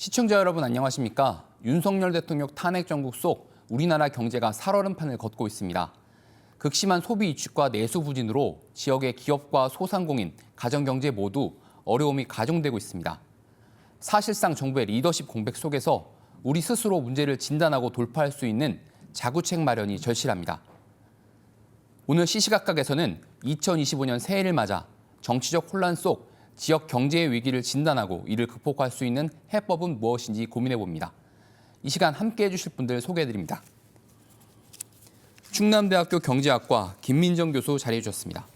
시청자 여러분 안녕하십니까? 윤석열 대통령 탄핵 정국 속 우리나라 경제가 살얼음판을 걷고 있습니다. 극심한 소비 위축과 내수 부진으로 지역의 기업과 소상공인, 가정경제 모두 어려움이 가중되고 있습니다. 사실상 정부의 리더십 공백 속에서 우리 스스로 문제를 진단하고 돌파할 수 있는 자구책 마련이 절실합니다. 오늘 시시각각에서는 2025년 새해를 맞아 정치적 혼란 속 지역 경제의 위기를 진단하고 이를 극복할 수 있는 해법은 무엇인지 고민해봅니다. 이 시간 함께해 주실 분들 소개해드립니다. 충남대학교 경제학과 김민정 교수 자리해 주셨습니다.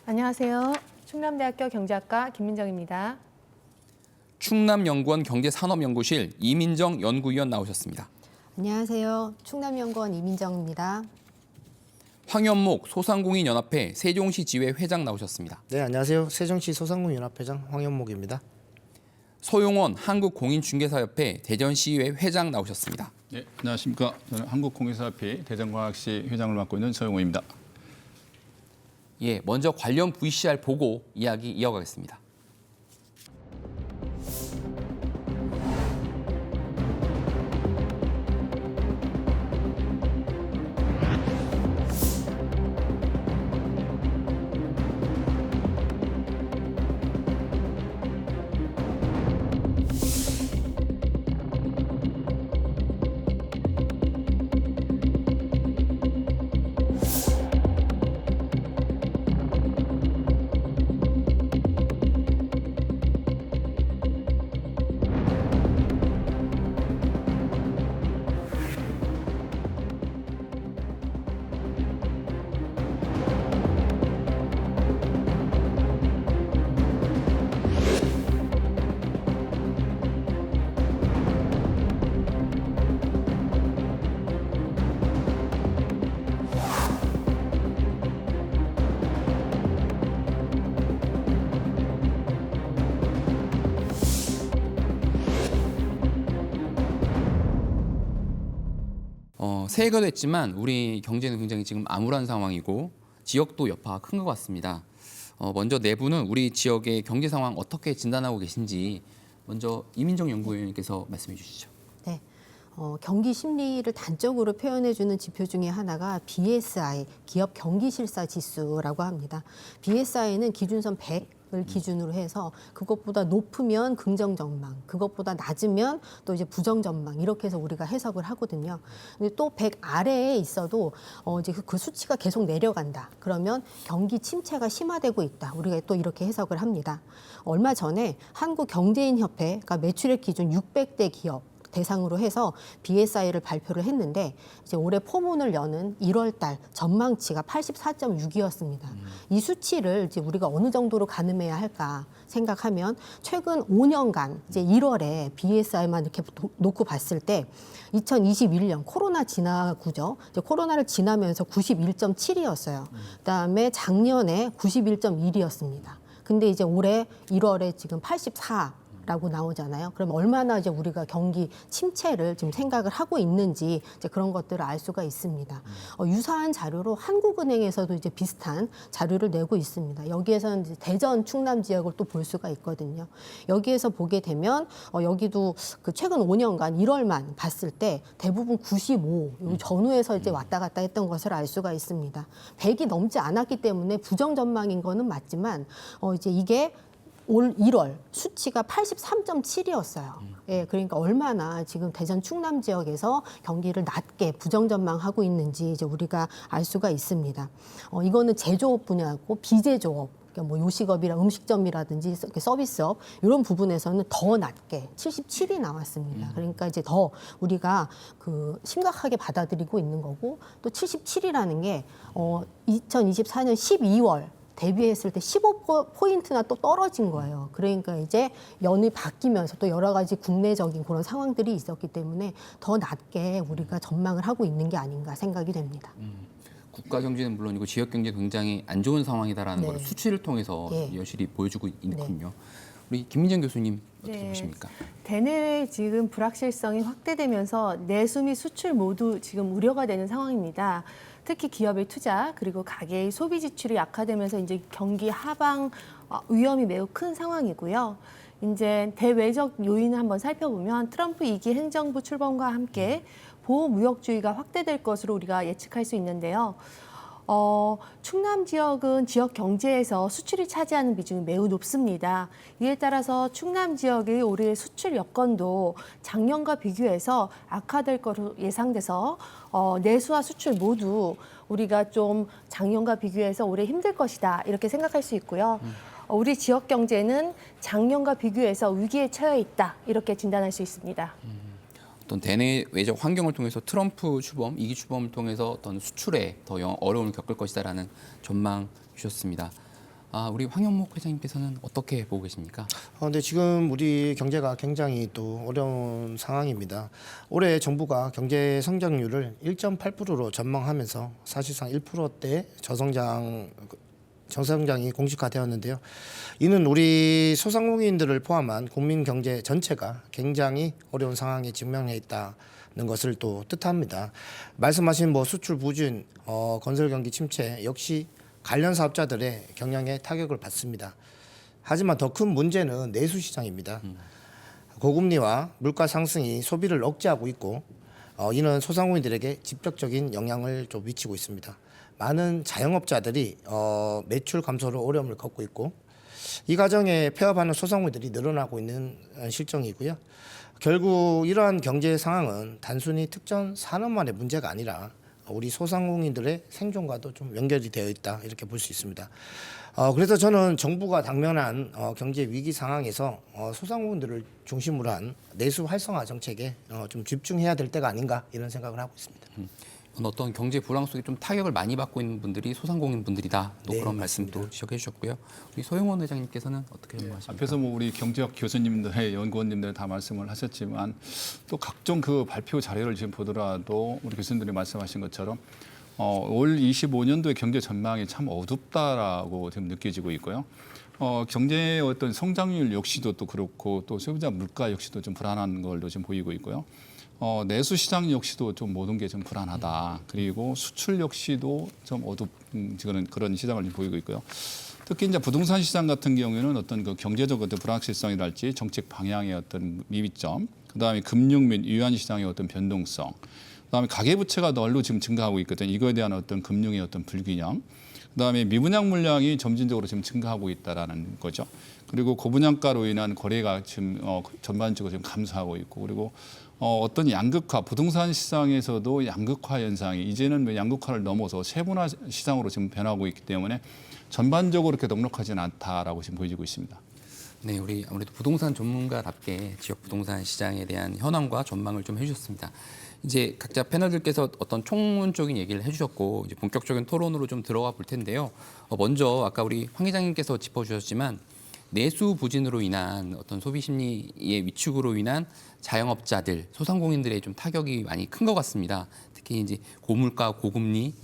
안녕하세요. 충남대학교 경제학과 김민정입니다. 충남연구원 경제산업연구실 이민정 연구위원 나오셨습니다. 안녕하세요. 충남연구원 이민정입니다. 황현목 소상공인연합회 세종시 지회 회장 나오셨습니다. 네, 안녕하세요. 세종시 소상공인연합회장 황현목입니다. 서용원 한국공인중개사협회 대전시의회 회장 나오셨습니다. 네, 안녕하십니까. 저는 한국공인사협회 대전광역시 회장을 맡고 있는 서용원입니다. 예, 먼저 관련 VCR 보고 이야기 이어가겠습니다. 새해가 됐지만 우리 경제는 굉장히 지금 암울한 상황이고 지역도 여파가 큰 것 같습니다. 먼저 내부는 우리 지역의 경제 상황 어떻게 진단하고 계신지 먼저 이민정 연구위원님께서 말씀해 주시죠. 네. 경기 심리를 단적으로 표현해주는 지표 중에 하나가 BSI, 기업 경기 실사 지수라고 합니다. BSI는 기준선 100을 기준으로 해서 그것보다 높으면 긍정 전망, 그것보다 낮으면 또 이제 부정 전망 이렇게 해서 우리가 해석을 하거든요. 근데 또 100 아래에 있어도 이제 그 수치가 계속 내려간다. 그러면 경기 침체가 심화되고 있다. 우리가 또 이렇게 해석을 합니다. 얼마 전에 한국경제인협회가 매출액 기준 600대 기업 대상으로 해서 BSI를 발표를 했는데 이제 올해 포문을 여는 1월 달 전망치가 84.6이었습니다. 이 수치를 이제 우리가 어느 정도로 가늠해야 할까 생각하면 최근 5년간 이제 1월에 BSI만 이렇게 놓고 봤을 때 2021년 코로나 지나고죠. 이제 코로나를 지나면서 91.7이었어요. 그다음에 작년에 91.1이었습니다. 근데 이제 올해 1월에 지금 84 라고 나오잖아요. 그럼 얼마나 이제 우리가 경기 침체를 지금 생각을 하고 있는지 이제 그런 것들을 알 수가 있습니다. 유사한 자료로 한국은행에서도 이제 비슷한 자료를 내고 있습니다. 여기에서는 이제 대전, 충남 지역을 또 볼 수가 있거든요. 여기에서 보게 되면 여기도 그 최근 5년간 1월만 봤을 때 대부분 95, 요 전후에서 이제 왔다 갔다 했던 것을 알 수가 있습니다. 100이 넘지 않았기 때문에 부정 전망인 거는 맞지만 이제 이게 올 1월 수치가 83.7이었어요. 예, 그러니까 얼마나 지금 대전 충남 지역에서 경기를 낮게 부정 전망하고 있는지 이제 우리가 알 수가 있습니다. 이거는 제조업 분야고 비제조업, 그러니까 뭐 요식업이나 음식점이라든지 서비스업 이런 부분에서는 더 낮게 77이 나왔습니다. 그러니까 이제 더 우리가 그 심각하게 받아들이고 있는 거고 또 77이라는 게 2024년 12월 대비했을 때 15포인트나 또 떨어진 거예요. 그러니까 이제 연이 바뀌면서 또 여러 가지 국내적인 그런 상황들이 있었기 때문에 더 낮게 우리가 전망을 하고 있는 게 아닌가 생각이 됩니다. 국가 경제는 물론이고 지역 경제도 굉장히 안 좋은 상황이다라는 네. 걸 수치를 통해서 예. 여실히 보여주고 있군요. 우리 김민정 교수님 어떻게 네. 보십니까? 대내외 지금 불확실성이 확대되면서 내수 및 수출 모두 지금 우려가 되는 상황입니다. 특히 기업의 투자 그리고 가계의 소비 지출이 약화되면서 이제 경기 하방 위험이 매우 큰 상황이고요. 이제 대외적 요인을 한번 살펴보면 트럼프 2기 행정부 출범과 함께 보호무역주의가 확대될 것으로 우리가 예측할 수 있는데요. 충남 지역은 지역 경제에서 수출이 차지하는 비중이 매우 높습니다. 이에 따라서 충남 지역의 올해 수출 여건도 작년과 비교해서 악화될 것으로 예상돼서 내수와 수출 모두 우리가 좀 작년과 비교해서 올해 힘들 것이다 이렇게 생각할 수 있고요. 우리 지역 경제는 작년과 비교해서 위기에 처해 있다 이렇게 진단할 수 있습니다. 어떤 대내외적 환경을 통해서 트럼프 출범, 2기 출범을 통해서 어떤 수출에 더 어려움을 겪을 것이다라는 전망 주셨습니다. 우리 황현목 회장님께서는 어떻게 보고 계십니까? 근데 지금 우리 경제가 굉장히 또 어려운 상황입니다. 올해 정부가 경제 성장률을 1.8%로 전망하면서 사실상 1%대 저성장이 공식화되었는데요. 이는 우리 소상공인들을 포함한 국민 경제 전체가 굉장히 어려운 상황에 직면해 있다는 것을 또 뜻합니다. 말씀하신 수출 부진, 건설 경기 침체 역시 관련 사업자들의 경영에 타격을 받습니다. 하지만 더 큰 문제는 내수 시장입니다. 고금리와 물가 상승이 소비를 억제하고 있고 이는 소상공인들에게 직접적인 영향을 좀 미치고 있습니다. 많은 자영업자들이 매출 감소로 어려움을 겪고 있고 이 과정에 폐업하는 소상공인들이 늘어나고 있는 실정이고요. 결국 이러한 경제 상황은 단순히 특정 산업만의 문제가 아니라 우리 소상공인들의 생존과도 좀 연결이 되어 있다 이렇게 볼 수 있습니다. 그래서 저는 정부가 당면한 경제 위기 상황에서 소상공인들을 중심으로 한 내수 활성화 정책에 좀 집중해야 될 때가 아닌가 이런 생각을 하고 있습니다. 어떤 경제 불황 속에 좀 타격을 많이 받고 있는 분들이 소상공인 분들이다. 또 네, 그런 맞습니다. 말씀도 지적해 주셨고요. 우리 소영원 회장님께서는 어떻게 전망하십니까? 앞에서 우리 경제학 교수님들, 연구원님들 다 말씀을 하셨지만 또 각종 그 발표 자료를 지금 보더라도 우리 교수님들이 말씀하신 것처럼 올 25년도의 경제 전망이 참 어둡다라고 지금 느껴지고 있고요. 경제의 어떤 성장률 역시도 또 그렇고 또 소비자 물가 역시도 좀 불안한 걸로 지금 보이고 있고요. 내수 시장 역시도 좀 모든 게 좀 불안하다. 그리고 수출 역시도 좀 지금 그런 시장을 좀 보이고 있고요. 특히 이제 부동산 시장 같은 경우에는 어떤 그 경제적 어떤 불확실성이랄지 정책 방향의 어떤 미비점, 그다음에 금융 및 유한 시장의 어떤 변동성, 그다음에 가계부채가 널로 지금 증가하고 있거든요. 이거에 대한 어떤 금융의 어떤 불균형, 그다음에 미분양 물량이 점진적으로 지금 증가하고 있다라는 거죠. 그리고 고분양가로 인한 거래가 지금 전반적으로 지금 감소하고 있고, 그리고 어떤 양극화, 부동산 시장에서도 양극화 현상이 이제는 양극화를 넘어서 세분화 시장으로 지금 변하고 있기 때문에 전반적으로 이렇게 넉넉하지는 않다라고 지금 보여지고 있습니다. 네, 우리 아무래도 부동산 전문가답게 지역 부동산 시장에 대한 현황과 전망을 좀 해주셨습니다. 이제 각자 패널들께서 어떤 총론적인 얘기를 해주셨고 이제 본격적인 토론으로 좀 들어가 볼 텐데요. 먼저 아까 우리 황 회장님께서 짚어주셨지만 내수 부진으로 인한 어떤 소비 심리의 위축으로 인한 자영업자들, 소상공인들의 좀 타격이 많이 큰 것 같습니다. 특히 이제 고물가, 고금리,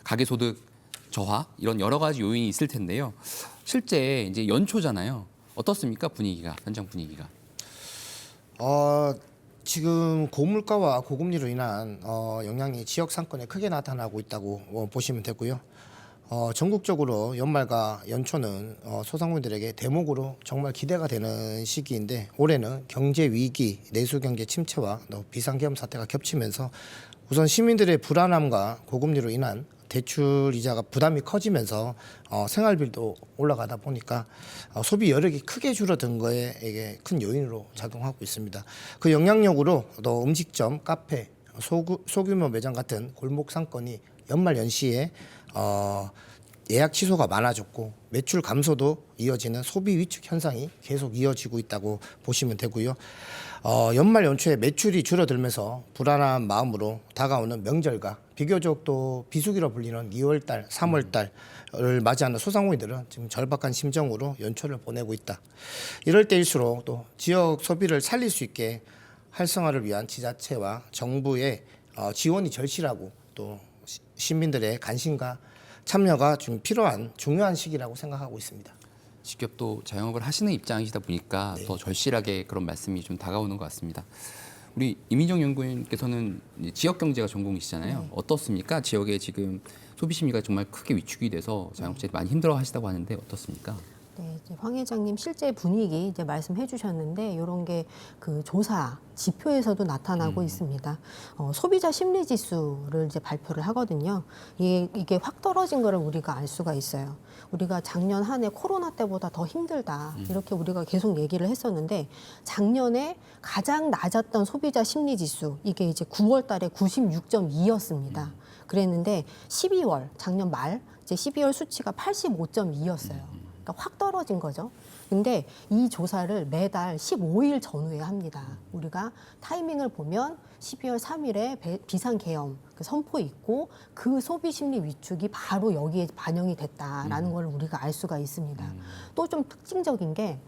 가계소득 저하 이런 여러 가지 요인이 있을 텐데요. 실제 이제 연초잖아요. 어떻습니까 분위기가, 현장 분위기가? 지금 고물가와 고금리로 인한 영향이 지역 상권에 크게 나타나고 있다고 보시면 되고요. 전국적으로 연말과 연초는 소상공인들에게 대목으로 정말 기대가 되는 시기인데 올해는 경제 위기, 내수 경제 침체와 또 비상계엄 사태가 겹치면서 우선 시민들의 불안함과 고금리로 인한 대출 이자가 부담이 커지면서 생활비도 올라가다 보니까 소비 여력이 크게 줄어든 거에 이게 큰 요인으로 작용하고 있습니다. 그 영향력으로 또 음식점, 카페, 소규모 매장 같은 골목 상권이 연말 연시에 예약 취소가 많아졌고 매출 감소도 이어지는 소비 위축 현상이 계속 이어지고 있다고 보시면 되고요. 연말 연초에 매출이 줄어들면서 불안한 마음으로 다가오는 명절과 비교적 또 비수기로 불리는 2월달, 3월달을 맞이하는 소상공인들은 지금 절박한 심정으로 연초를 보내고 있다. 이럴 때일수록 또 지역 소비를 살릴 수 있게 활성화를 위한 지자체와 정부의 지원이 절실하고 또 시민들의 관심과 참여가 좀 필요한 중요한 시기라고 생각하고 있습니다. 직접 또 자영업을 하시는 입장이시다 보니까 더 절실하게 그런 말씀이 좀 다가오는 것 같습니다. 우리 이민정 연구위원께서는 지역 경제가 전공이시잖아요. 어떻습니까? 지역에 지금 소비 심리가 정말 크게 위축이 돼서 자영업자들이 많이 힘들어하시다고 하는데 어떻습니까? 네, 황 회장님 실제 분위기 이제 말씀해 주셨는데 이런 게 그 조사 지표에서도 나타나고 있습니다. 소비자 심리 지수를 이제 발표를 하거든요. 이게 확 떨어진 거를 우리가 알 수가 있어요. 우리가 작년 한 해 코로나 때보다 더 힘들다 이렇게 우리가 계속 얘기를 했었는데 작년에 가장 낮았던 소비자 심리 지수 이게 이제 9월 달에 96.2였습니다. 그랬는데 12월 작년 말 이제 12월 수치가 85.2였어요. 그러니까 확 떨어진 거죠. 근데 이 조사를 매달 15일 전후에 합니다. 우리가 타이밍을 보면 12월 3일에 비상계엄 그 선포 있고 그 소비 심리 위축이 바로 여기에 반영이 됐다라는 걸 우리가 알 수가 있습니다. 또 좀 특징적인 게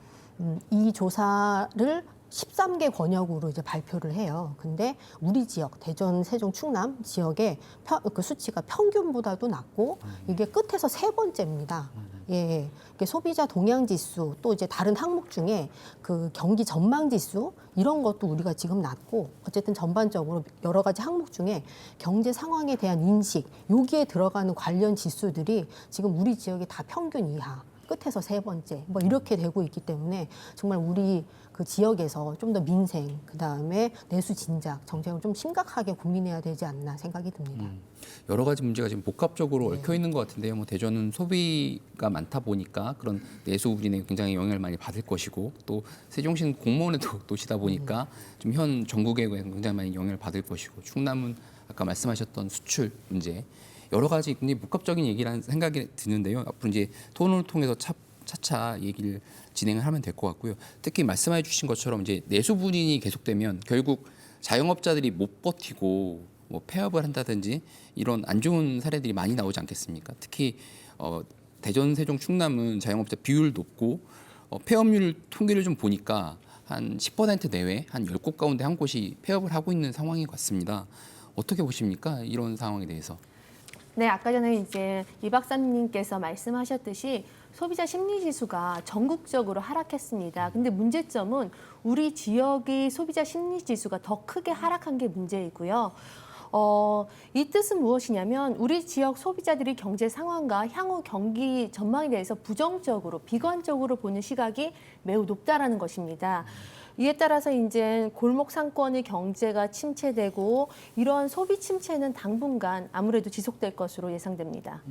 이 조사를 13개 권역으로 이제 발표를 해요. 근데 우리 지역, 대전, 세종, 충남 지역의 그 수치가 평균보다도 낮고 이게 끝에서 세 번째입니다. 예, 이게 소비자 동향 지수 또 이제 다른 항목 중에 그 경기 전망 지수 이런 것도 우리가 지금 낮고 어쨌든 전반적으로 여러 가지 항목 중에 경제 상황에 대한 인식 여기에 들어가는 관련 지수들이 지금 우리 지역이 다 평균 이하. 끝에서 세 번째 뭐 이렇게 되고 있기 때문에 정말 우리 그 지역에서 좀 더 민생 그다음에 내수 진작 정책을 좀 심각하게 고민해야 되지 않나 생각이 듭니다. 여러 가지 문제가 지금 복합적으로 얽혀 있는 것 같은데요. 뭐 대전은 소비가 많다 보니까 그런 내수 부진에 굉장히 영향을 많이 받을 것이고 또 세종시는 공무원의 도시다 보니까 좀 현 전국에 굉장히 많이 영향을 받을 것이고 충남은 아까 말씀하셨던 수출 문제 여러 가지 굉장히 복합적인 얘기라는 생각이 드는데요. 앞으로 이제 토론을 통해서 차차 얘기를 진행을 하면 될 것 같고요. 특히 말씀해 주신 것처럼 이제 내수 부진이 계속되면 결국 자영업자들이 못 버티고 뭐 폐업을 한다든지 이런 안 좋은 사례들이 많이 나오지 않겠습니까? 특히 대전, 세종, 충남은 자영업자 비율 높고 폐업률 통계를 좀 보니까 한 10% 내외, 한 10곳 가운데 한 곳이 폐업을 하고 있는 상황인 것 같습니다. 어떻게 보십니까? 이런 상황에 대해서. 네, 아까 전에 이제 이 박사님께서 말씀하셨듯이 소비자 심리 지수가 전국적으로 하락했습니다. 근데 문제점은 우리 지역의 소비자 심리 지수가 더 크게 하락한 게 문제이고요. 이 뜻은 무엇이냐면 우리 지역 소비자들이 경제 상황과 향후 경기 전망에 대해서 부정적으로, 비관적으로 보는 시각이 매우 높다라는 것입니다. 이에 따라서 이제 골목 상권의 경제가 침체되고 이러한 소비 침체는 당분간 아무래도 지속될 것으로 예상됩니다.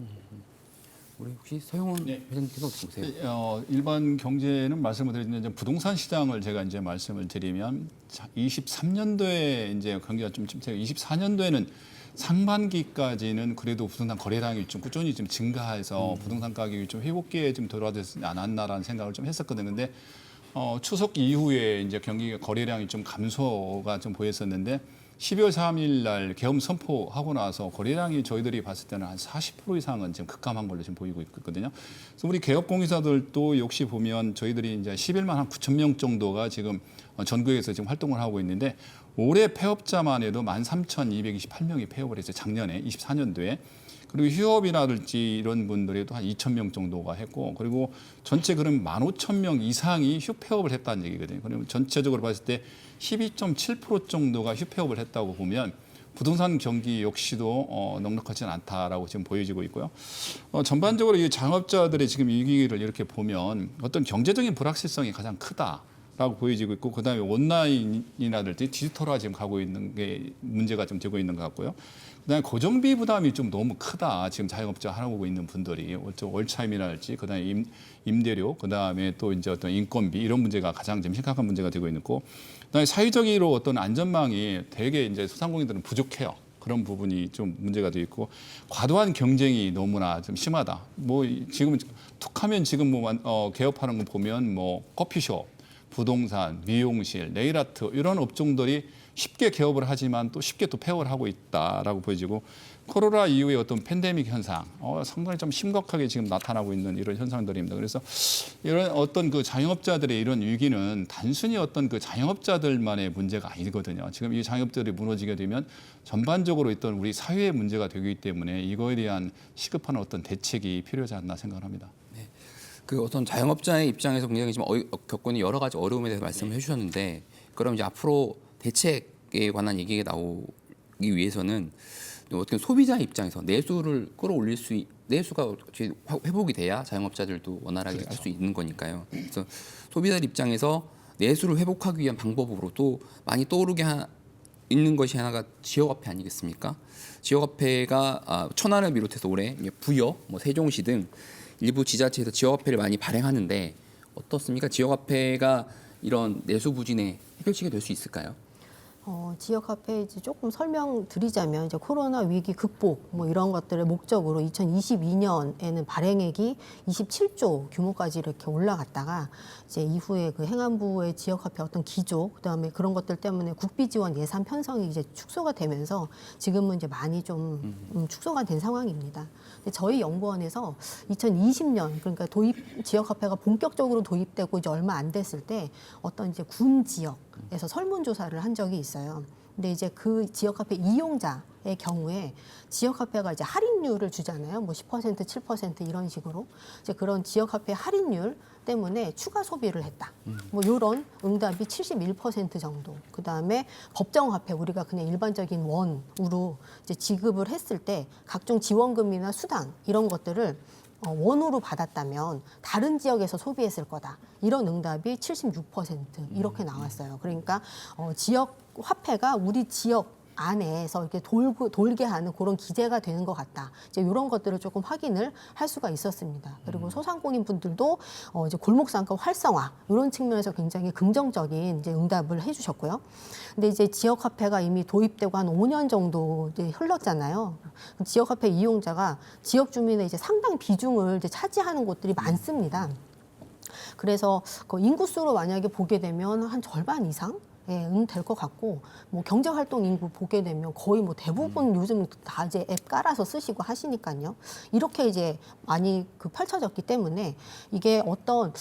우리 혹시 서영원 회장님께서 어떻게 보세요? 일반 경제는 말씀을 드리면 부동산 시장을 제가 이제 말씀을 드리면 23년도에 이제 경기가 좀 침체, 24년도에는 상반기까지는 그래도 부동산 거래량이 좀 꾸준히 좀 증가해서 부동산 가격이 좀 회복기에 좀 돌아되지 않았나라는 생각을 좀 했었거든요. 근데 추석 이후에 이제 경기 거래량이 좀 감소가 좀 보였었는데 12월 3일 날 계엄 선포하고 나서 거래량이 저희들이 봤을 때는 한 40% 이상은 지금 급감한 걸로 지금 보이고 있거든요. 그래서 우리 개업공사들도 역시 보면 저희들이 이제 11만 한 9천 명 정도가 지금 전국에서 지금 활동을 하고 있는데 올해 폐업자만 해도 13,228명이 폐업을 했어요. 작년에 24년도에. 그리고 휴업이라든지 이런 분들이 또 한 2천 명 정도가 했고 그리고 전체 그럼 15,000명 이상이 휴폐업을 했다는 얘기거든요. 그러면 전체적으로 봤을 때 12.7% 정도가 휴폐업을 했다고 보면 부동산 경기 역시도 넉넉하지는 않다라고 지금 보여지고 있고요. 전반적으로 이 자영업자들의 지금 위기를 이렇게 보면 어떤 경제적인 불확실성이 가장 크다라고 보여지고 있고 그다음에 온라인이라든지 디지털화 지금 가고 있는 게 문제가 좀 되고 있는 것 같고요. 그다음에 고정비 부담이 좀 너무 크다. 지금 자영업자 하고 있는 분들이 월차임이랄지 그다음에 임대료 그다음에 또 이제 어떤 인건비 이런 문제가 가장 좀 심각한 문제가 되고 있고 그다음에 사회적으로 어떤 안전망이 되게 이제 소상공인들은 부족해요. 그런 부분이 좀 문제가 되어 있고 과도한 경쟁이 너무나 좀 심하다. 뭐 지금 툭하면 지금 뭐 개업하는 거 보면 뭐 커피숍, 부동산, 미용실, 네일아트 이런 업종들이 쉽게 개업을 하지만 또 쉽게 또 폐업을 하고 있다라고 보여지고 코로나 이후의 어떤 팬데믹 현상 상당히 좀 심각하게 지금 나타나고 있는 이런 현상들입니다. 그래서 이런 어떤 그 자영업자들의 이런 위기는 단순히 어떤 그 자영업자들만의 문제가 아니거든요. 지금 이 자영업자들이 무너지게 되면 전반적으로 있던 우리 사회의 문제가 되기 때문에 이거에 대한 시급한 어떤 대책이 필요하지 않나 생각을 합니다. 그 어떤 자영업자의 입장에서 굉장히 지금 겪고 있는 여러 가지 어려움에 대해서 말씀을 해주셨는데 그럼 이제 앞으로 대책에 관한 얘기가 나오기 위해서는 어떻게 소비자 입장에서 내수를 끌어올릴 내수가 회복이 돼야 자영업자들도 원활하게 할 수 있는 거니까요. 그래서 소비자 입장에서 내수를 회복하기 위한 방법으로 또 많이 떠오르게 있는 것이 하나가 지역화폐 아니겠습니까? 지역화폐가 천안을 비롯해서 올해 부여, 세종시 등 일부 지자체에서 지역화폐를 많이 발행하는데 어떻습니까? 지역화폐가 이런 내수 부진의 해결책이 될 수 있을까요? 지역화폐 이제 조금 설명드리자면 이제 코로나 위기 극복 뭐 이런 것들의 목적으로 2022년에는 발행액이 27조 규모까지 이렇게 올라갔다가 이제 이후에 그 행안부의 지역화폐 어떤 기조 그다음에 그런 것들 때문에 국비 지원 예산 편성이 이제 축소가 되면서 지금은 이제 많이 좀 축소가 된 상황입니다. 근데 저희 연구원에서 2020년 그러니까 지역화폐가 본격적으로 도입되고 이제 얼마 안 됐을 때 어떤 이제 군 지역에서 설문조사를 한 적이 있어요. 근데 이제 그 지역화폐 이용자의 경우에 지역화폐가 이제 할인율을 주잖아요. 뭐 10%, 7% 이런 식으로 이제 그런 지역화폐 할인율 때문에 추가 소비를 했다. 뭐 이런 응답이 71% 정도. 그 다음에 법정화폐 우리가 그냥 일반적인 원으로 이제 지급을 했을 때 각종 지원금이나 수당 이런 것들을 원으로 받았다면 다른 지역에서 소비했을 거다. 이런 응답이 76% 이렇게 나왔어요. 그러니까 지역 화폐가 우리 지역 안에서 이렇게 돌게 하는 그런 기제가 되는 것 같다. 이제 이런 것들을 조금 확인을 할 수가 있었습니다. 그리고 소상공인 분들도 이제 골목상권 활성화 이런 측면에서 굉장히 긍정적인 이제 응답을 해주셨고요. 근데 이제 지역화폐가 이미 도입되고 한 5년 정도 이제 흘렀잖아요. 지역화폐 이용자가 지역 주민의 이제 상당 비중을 이제 차지하는 곳들이 많습니다. 그래서 그 인구수로 만약에 보게 되면 한 절반 이상 될 것 같고 뭐 경제활동 인구 보게 되면 거의 뭐 대부분 요즘 다 이제 앱 깔아서 쓰시고 하시니까요. 이렇게 이제 많이 펼쳐졌기 때문에 이게 어떤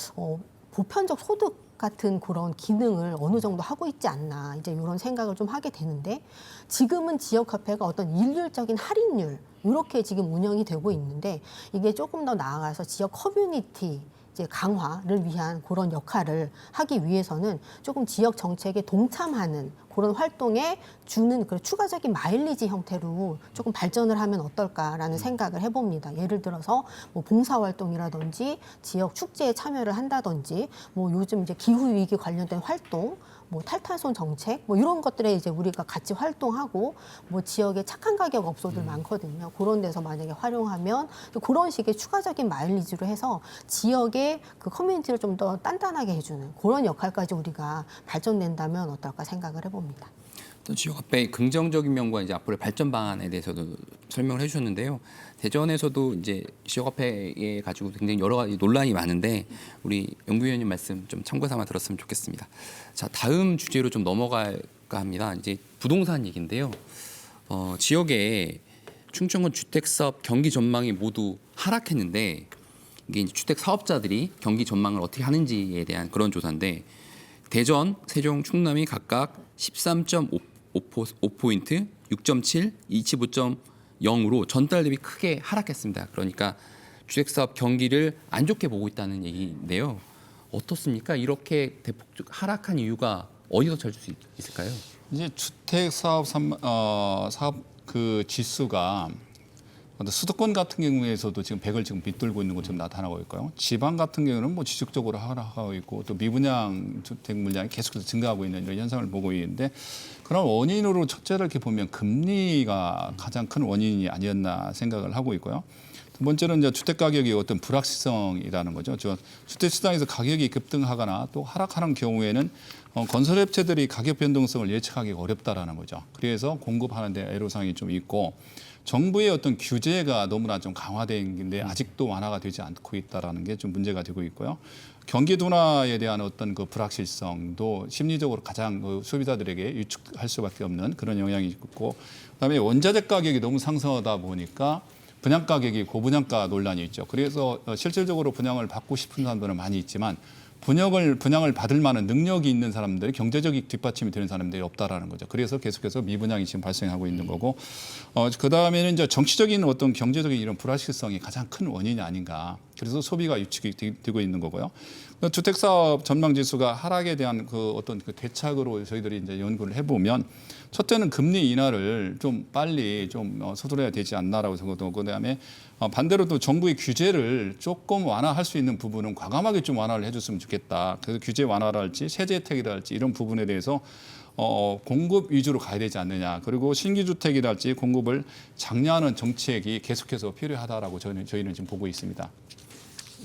보편적 소득 같은 그런 기능을 어느 정도 하고 있지 않나 이제 이런 생각을 좀 하게 되는데 지금은 지역화폐가 어떤 일률적인 할인율 이렇게 지금 운영이 되고 있는데 이게 조금 더 나아가서 지역 커뮤니티 이제 강화를 위한 그런 역할을 하기 위해서는 조금 지역 정책에 동참하는 그런 활동에 주는 그 추가적인 마일리지 형태로 조금 발전을 하면 어떨까라는 생각을 해봅니다. 예를 들어서 뭐 봉사활동이라든지 지역 축제에 참여를 한다든지 뭐 요즘 이제 기후 위기 관련된 활동 뭐 탈탄소 정책 뭐 이런 것들에 이제 우리가 같이 활동하고 뭐 지역에 착한 가격 업소들 많거든요. 그런 데서 만약에 활용하면 그런 식의 추가적인 마일리지로 해서 지역의 그 커뮤니티를 좀 더 단단하게 해주는 그런 역할까지 우리가 발전된다면 어떨까 생각을 해봅니다. 또 지역화폐의 긍정적인 면과 이제 앞으로의 발전 방안에 대해서도 설명을 해주셨는데요. 대전에서도 이제 지역화폐에 가지고 굉장히 여러 가지 논란이 많은데 우리 연구위원님 말씀 좀 참고 삼아 들었으면 좋겠습니다. 자, 다음 주제로 좀 넘어갈까 합니다. 이제 부동산 얘기인데요. 지역에 충청권 주택사업 경기 전망이 모두 하락했는데 이게 이제 주택 사업자들이 경기 전망을 어떻게 하는지에 대한 그런 조사인데 대전, 세종, 충남이 각각 13.5포인트, 6.7, 25.0으로 전달 대비 크게 하락했습니다. 그러니까 주택사업 경기를 안 좋게 보고 있다는 얘기인데요. 어떻습니까? 이렇게 대폭 하락한 이유가 어디서 찾을 수 있을까요? 이제 주택 사업 사업 그 지수가 수도권 같은 경우에서도 지금 100을 지금 밑돌고 있는 것처럼 나타나고 있고요. 지방 같은 경우는 뭐 지속적으로 하락하고 있고 또 미분양 주택 물량이 계속해서 증가하고 있는 이런 현상을 보고 있는데 그런 원인으로 첫째를 이렇게 보면 금리가 가장 큰 원인이 아니었나 생각을 하고 있고요. 두 번째는 이제 주택 가격이 어떤 불확실성이라는 거죠. 주택 시장에서 가격이 급등하거나 또 하락하는 경우에는 건설업체들이 가격 변동성을 예측하기가 어렵다라는 거죠. 그래서 공급하는 데 애로사항이 좀 있고 정부의 어떤 규제가 너무나 좀 강화된 건데 아직도 완화가 되지 않고 있다라는 게 좀 문제가 되고 있고요. 경기 둔화에 대한 어떤 그 불확실성도 심리적으로 가장 그 소비자들에게 위축할 수밖에 없는 그런 영향이 있고, 그다음에 원자재 가격이 너무 상승하다 보니까 분양 가격이 고분양가 논란이 있죠. 그래서 실질적으로 분양을 받고 싶은 사람들은 많이 있지만 분양을 받을 만한 능력이 있는 사람들이 경제적인 뒷받침이 되는 사람들이 없다라는 거죠. 그래서 계속해서 미분양이 지금 발생하고 있는 거고, 그 다음에는 이제 정치적인 어떤 경제적인 이런 불확실성이 가장 큰 원인이 아닌가. 그래서 소비가 위축이 되고 있는 거고요. 주택사업 전망지수가 하락에 대한 그 어떤 그 대책으로 저희들이 이제 연구를 해보면 첫째는 금리 인하를 좀 빨리 좀 서둘러야 되지 않나라고 생각하고 그다음에 반대로 또 정부의 규제를 조금 완화할 수 있는 부분은 과감하게 좀 완화를 해줬으면 좋겠다. 그래서 규제 완화랄지 세제 혜택이랄지 이런 부분에 대해서 공급 위주로 가야 되지 않느냐. 그리고 신규 주택이랄지 공급을 장려하는 정책이 계속해서 필요하다라고 저희는 지금 보고 있습니다.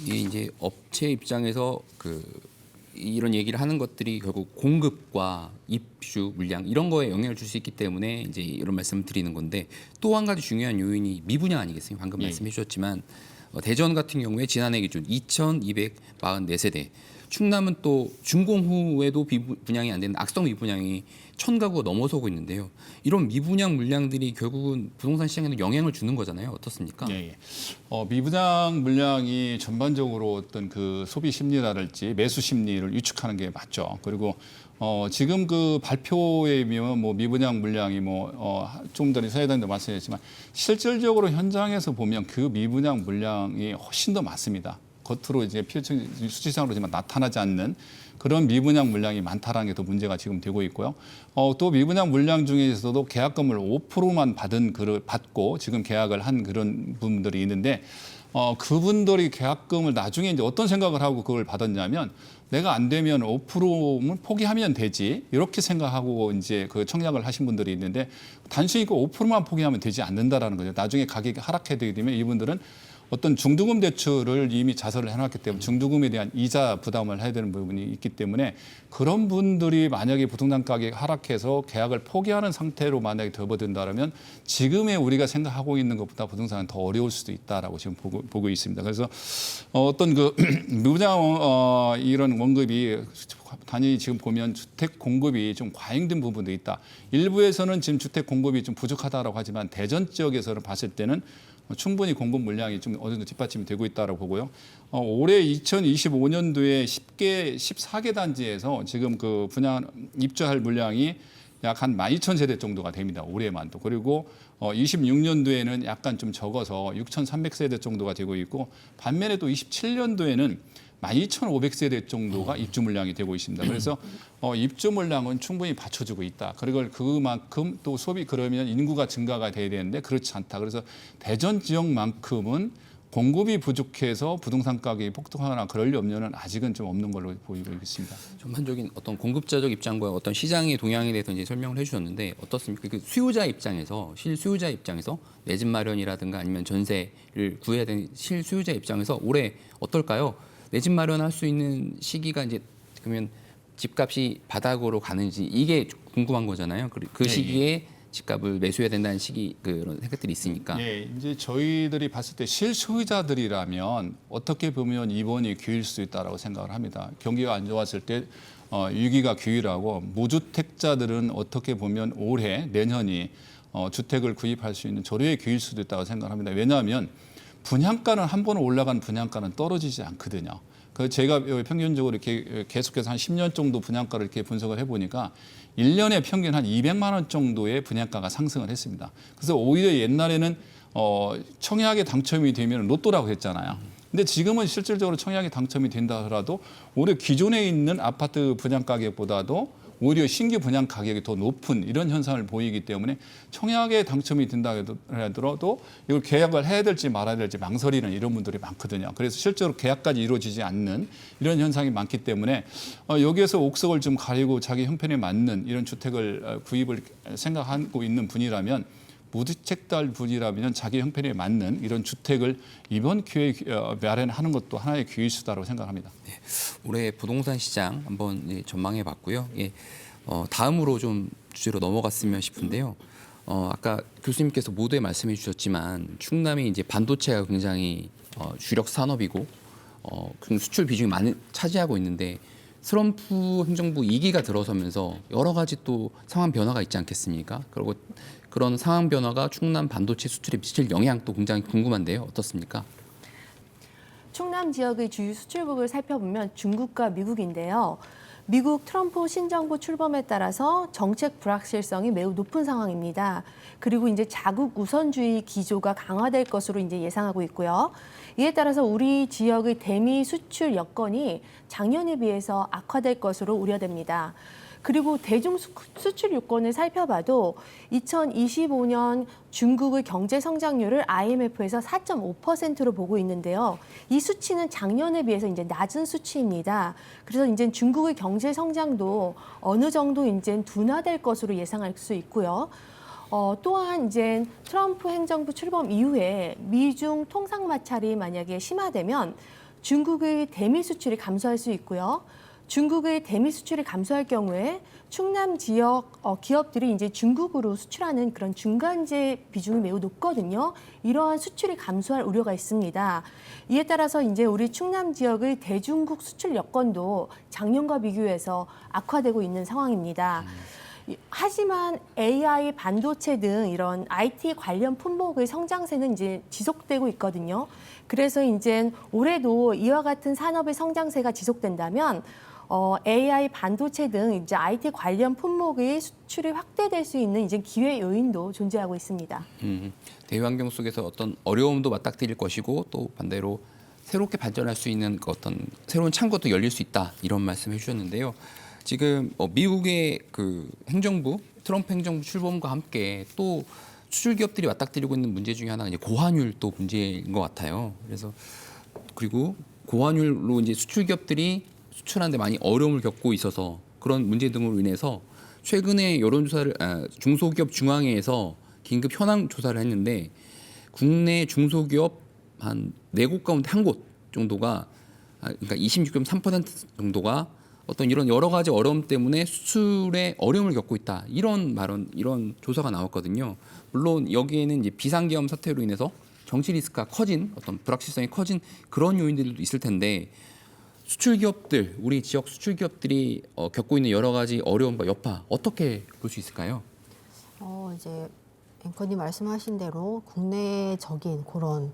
이게 이제 업체 입장에서 이런 얘기를 하는 것들이 결국 공급과 입주 물량 이런 거에 영향을 줄 수 있기 때문에 이제 이런 말씀을 드리는 건데 또 한 가지 중요한 요인이 미분양 아니겠습니까? 방금 말씀해 주셨지만 대전 같은 경우에 지난해 기준 2,244세대, 충남은 또 준공 후에도 분양이 안 되는 악성 미분양이 1,000가구가 넘어서고 있는데요. 이런 미분양 물량들이 결국은 부동산 시장에도 영향을 주는 거잖아요. 어떻습니까? 예. 미분양 물량이 전반적으로 어떤 그 소비 심리랄지 매수 심리를 위축하는 게 맞죠. 그리고 지금 그 발표에 의하면 뭐 미분양 물량이 좀 전에 사회자님도 말씀하셨지만 실질적으로 현장에서 보면 그 미분양 물량이 훨씬 더 많습니다. 겉으로 이제 필증 수치상으로지만 나타나지 않는 그런 미분양 물량이 많다라는 게 더 문제가 지금 되고 있고요. 또 미분양 물량 중에서도 계약금을 5%만 받고 지금 계약을 한 그런 부분들이 있는데 그분들이 계약금을 나중에 이제 어떤 생각을 하고 그걸 받았냐면 내가 안 되면 5%는 포기하면 되지 이렇게 생각하고 이제 그 청약을 하신 분들이 있는데 단순히 그 5%만 포기하면 되지 않는다라는 거죠. 나중에 가격이 하락해 되게 되면 이분들은 어떤 중도금 대출을 이미 자설을 해놨기 때문에 중도금에 대한 이자 부담을 해야 되는 부분이 있기 때문에 그런 분들이 만약에 부동산 가격이 하락해서 계약을 포기하는 상태로 만약에 접어든다면 지금의 우리가 생각하고 있는 것보다 부동산은 더 어려울 수도 있다라고 지금 보고 있습니다. 그래서 어떤 그 무분양 이런 원급이 단위 지금 보면 주택 공급이 좀 과잉된 부분도 있다. 일부에서는 지금 주택 공급이 좀 부족하다라고 하지만 대전 지역에서는 봤을 때는 충분히 공급 물량이 좀 어느 정도 뒷받침이 되고 있다고 보고요. 올해 2025년도에 14개 단지에서 지금 그 분양 입주할 물량이 약 한 12,000세대 정도가 됩니다. 올해만 또. 그리고 26년도에는 약간 좀 적어서 6,300세대 정도가 되고 있고 반면에 또 27년도에는 12,500세대 정도가 입주 물량이 되고 있습니다. 그래서 입주 물량은 충분히 받쳐주고 있다. 그리고 그만큼 또 소비 그러면 인구가 증가가 돼야 되는데 그렇지 않다. 그래서 대전 지역만큼은 공급이 부족해서 부동산 가격이 폭등하거나 그럴 염려는 아직은 좀 없는 걸로 보이고 있습니다. 전반적인 어떤 공급자적 입장과 어떤 시장의 동향에 대해서 이제 설명을 해주셨는데 어떻습니까? 그 수요자 입장에서 실수요자 입장에서 내 집 마련이라든가 아니면 전세를 구해야 되는 실수요자 입장에서 올해 어떨까요? 내 집 마련할 수 있는 시기가 이제 그러면 집값이 바닥으로 가는지 이게 궁금한 거잖아요. 그 시기에 집값을 매수해야 된다는 시기 그런 생각들이 있으니까. 예, 이제 저희들이 봤을 때 실소유자들이라면 어떻게 보면 이번이 기회일 수 있다라고 생각을 합니다. 경기가 안 좋았을 때 위기가 기회라고 무주택자들은 어떻게 보면 올해 내년이 주택을 구입할 수 있는 절호의 기회일 수도 있다고 생각합니다. 왜냐하면 분양가는 한 번 올라간 분양가는 떨어지지 않거든요. 그 제가 평균적으로 이렇게 계속해서 한 10년 정도 분양가를 이렇게 분석을 해보니까 1년에 평균 한 200만 원 정도의 분양가가 상승을 했습니다. 그래서 오히려 옛날에는 청약에 당첨이 되면 로또라고 했잖아요. 근데 지금은 실질적으로 청약에 당첨이 된다 하더라도 오히려 기존에 있는 아파트 분양 가격보다도 오히려 신규 분양 가격이 더 높은 이런 현상을 보이기 때문에 청약에 당첨이 된다 하더라도 이걸 계약을 해야 될지 말아야 될지 망설이는 이런 분들이 많거든요. 그래서 실제로 계약까지 이루어지지 않는 이런 현상이 많기 때문에 여기에서 옥석을 좀 가리고 자기 형편에 맞는 이런 주택을 구입을 생각하고 있는 분이라면 무주택자 분이라면 자기 형편에 맞는 이런 주택을 이번 기회에 마련하는 것도 하나의 기회일 수다라고 생각합니다. 네, 올해 부동산 시장 한번 전망해 봤고요. 예, 다음으로 좀 주제로 넘어갔으면 싶은데요. 아까 교수님께서 모두에 말씀해 주셨지만 충남이 이제 반도체가 굉장히 주력 산업이고 수출 비중이 많이 차지하고 있는데 트럼프 행정부 2기가 들어서면서 여러 가지 또 상황 변화가 있지 않겠습니까? 그리고 그런 상황 변화가 충남 반도체 수출에 미칠 영향도 굉장히 궁금한데요. 어떻습니까? 충남 지역의 주요 수출국을 살펴보면 중국과 미국인데요. 미국 트럼프 신정부 출범에 따라서 정책 불확실성이 매우 높은 상황입니다. 그리고 이제 자국 우선주의 기조가 강화될 것으로 이제 예상하고 있고요. 이에 따라서 우리 지역의 대미 수출 여건이 작년에 비해서 악화될 것으로 우려됩니다. 그리고 대중 수출 요건을 살펴봐도 2025년 중국의 경제 성장률을 IMF에서 4.5%로 보고 있는데요. 이 수치는 작년에 비해서 이제 낮은 수치입니다. 그래서 이제 중국의 경제 성장도 어느 정도 이제 둔화될 것으로 예상할 수 있고요. 또한 이제 트럼프 행정부 출범 이후에 미중 통상 마찰이 만약에 심화되면 중국의 대미 수출이 감소할 수 있고요. 중국의 대미 수출이 감소할 경우에 충남 지역 기업들이 이제 중국으로 수출하는 그런 중간재 비중이 매우 높거든요. 이러한 수출이 감소할 우려가 있습니다. 이에 따라서 이제 우리 충남 지역의 대중국 수출 여건도 작년과 비교해서 악화되고 있는 상황입니다. 하지만 AI, 반도체 등 이런 IT 관련 품목의 성장세는 이제 지속되고 있거든요. 그래서 이제 올해도 이와 같은 산업의 성장세가 지속된다면 AI, 반도체 등 이제 IT 관련 품목의 수출이 확대될 수 있는 이제 기회 요인도 존재하고 있습니다. 대환경 속에서 어떤 어려움도 맞닥뜨릴 것이고 또 반대로 새롭게 발전할 수 있는 그 어떤 새로운 창구도 열릴 수 있다 이런 말씀해 주셨는데요. 지금 미국의 그 행정부 트럼프 행정부 출범과 함께 또 수출 기업들이 맞닥뜨리고 있는 문제 중에 하나가 이제 고환율 또 문제인 것 같아요. 그래서 그리고 고환율로 이제 수출 기업들이 수출하는데 많이 어려움을 겪고 있어서 그런 문제 등으로 인해서 최근에 여론조사를 중소기업 중앙회에서 긴급 현황 조사를 했는데 국내 중소기업 한 4곳 가운데 1곳 정도가 그러니까 26.3% 정도가 어떤 이런 여러 가지 어려움 때문에 수출에 어려움을 겪고 있다. 이런 이런 조사가 나왔거든요. 물론 여기에는 이제 비상계엄 사태로 인해서 정치 리스크가 커진 어떤 불확실성이 커진 그런 요인들도 있을 텐데 수출 기업들, 우리 지역 수출 기업들이 겪고 있는 여러 가지 어려움과 여파 어떻게 볼 수 있을까요? 이제 앵커님 말씀하신 대로 국내적인 그런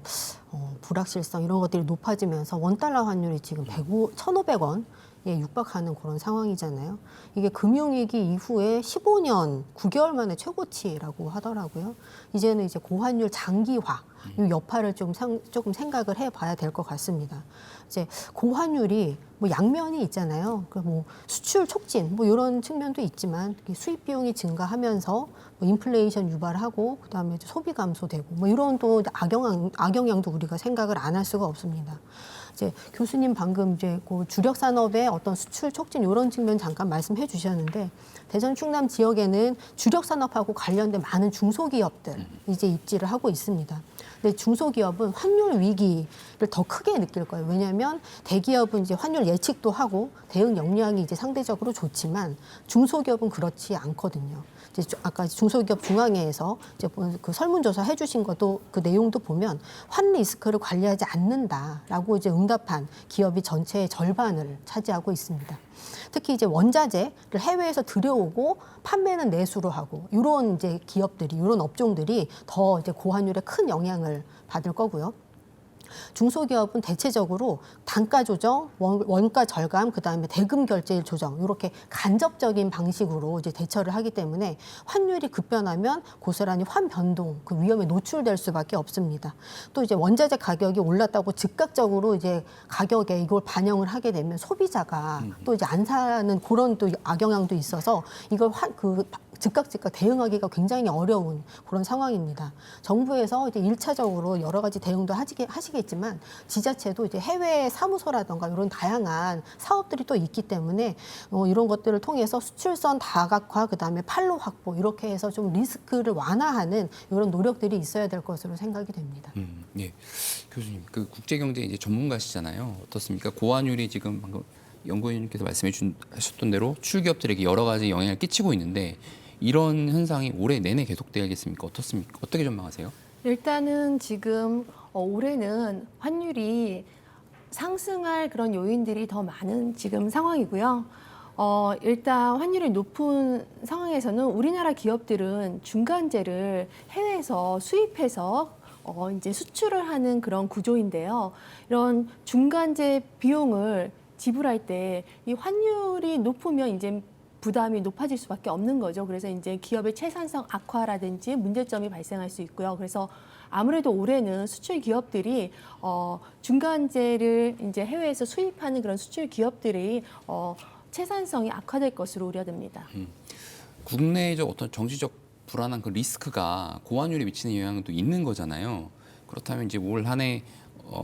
불확실성 이런 것들이 높아지면서 원달러 환율이 지금 1,500원 에 육박하는 그런 상황이잖아요. 이게 금융위기 이후에 15년 9개월 만에 최고치라고 하더라고요. 이제는 이제 고환율 장기화 이 여파를 조금 생각을 해봐야 될 것 같습니다. 이제 고환율이 뭐 양면이 있잖아요. 뭐 수출 촉진 뭐 이런 측면도 있지만 수입 비용이 증가하면서 뭐 인플레이션 유발하고 그다음에 소비 감소되고 뭐 이런 또 악영향도 우리가 생각을 안 할 수가 없습니다. 이제 교수님 방금 이제 그 주력 산업의 어떤 수출 촉진 이런 측면 잠깐 말씀해 주셨는데 대전 충남 지역에는 주력 산업하고 관련된 많은 중소기업들 이제 입지를 하고 있습니다. 근데 중소기업은 환율 위기를 더 크게 느낄 거예요. 왜냐하면 대기업은 이제 환율 예측도 하고 대응 역량이 이제 상대적으로 좋지만 중소기업은 그렇지 않거든요. 이제 아까 중소기업 중앙회에서 이제 그 설문조사 해주신 것도 그 내용도 보면 환 리스크를 관리하지 않는다라고 이제 응답한 기업이 전체의 절반을 차지하고 있습니다. 특히 이제 원자재를 해외에서 들여오고 판매는 내수로 하고 이런 이제 기업들이 이런 업종들이 더 이제 고환율에 큰 영향을 받을 거고요. 중소기업은 대체적으로 단가 조정, 원가 절감, 그다음에 대금 결제일 조정 이렇게 간접적인 방식으로 이제 대처를 하기 때문에 환율이 급변하면 고스란히 환 변동 그 위험에 노출될 수밖에 없습니다. 또 이제 원자재 가격이 올랐다고 즉각적으로 이제 가격에 이걸 반영을 하게 되면 소비자가 또 이제 안 사는 그런 또 악영향도 있어서 이걸 즉각 대응하기가 굉장히 어려운 그런 상황입니다. 정부에서 이제 1차적으로 여러 가지 대응도 하시겠지만 지자체도 이제 해외 사무소라든가 이런 다양한 사업들이 또 있기 때문에 이런 것들을 통해서 수출선 다각화 그다음에 판로 확보 이렇게 해서 좀 리스크를 완화하는 이런 노력들이 있어야 될 것으로 생각이 됩니다. 네, 교수님 그 국제경제 이제 전문가시잖아요. 어떻습니까? 고환율이 지금 방금 연구위원님께서 말씀하셨던 대로 출기업들에게 여러 가지 영향을 끼치고 있는데 이런 현상이 올해 내내 계속되겠습니까? 어떻습니까? 어떻게 전망하세요? 일단은 지금 올해는 환율이 상승할 그런 요인들이 더 많은 지금 상황이고요. 일단 환율이 높은 상황에서는 우리나라 기업들은 중간재를 해외에서 수입해서 이제 수출을 하는 그런 구조인데요. 이런 중간재 비용을 지불할 때 이 환율이 높으면 이제 부담이 높아질 수밖에 없는 거죠. 그래서 이제 기업의 채산성 악화라든지 문제점이 발생할 수 있고요. 그래서 아무래도 올해는 수출 기업들이 중간재를 이제 해외에서 수입하는 그런 수출 기업들이 채산성이 악화될 것으로 우려됩니다. 국내적 어떤 정치적 불안한 그 리스크가 고환율에 미치는 영향은 또 있는 거잖아요. 그렇다면 이제 올 한 해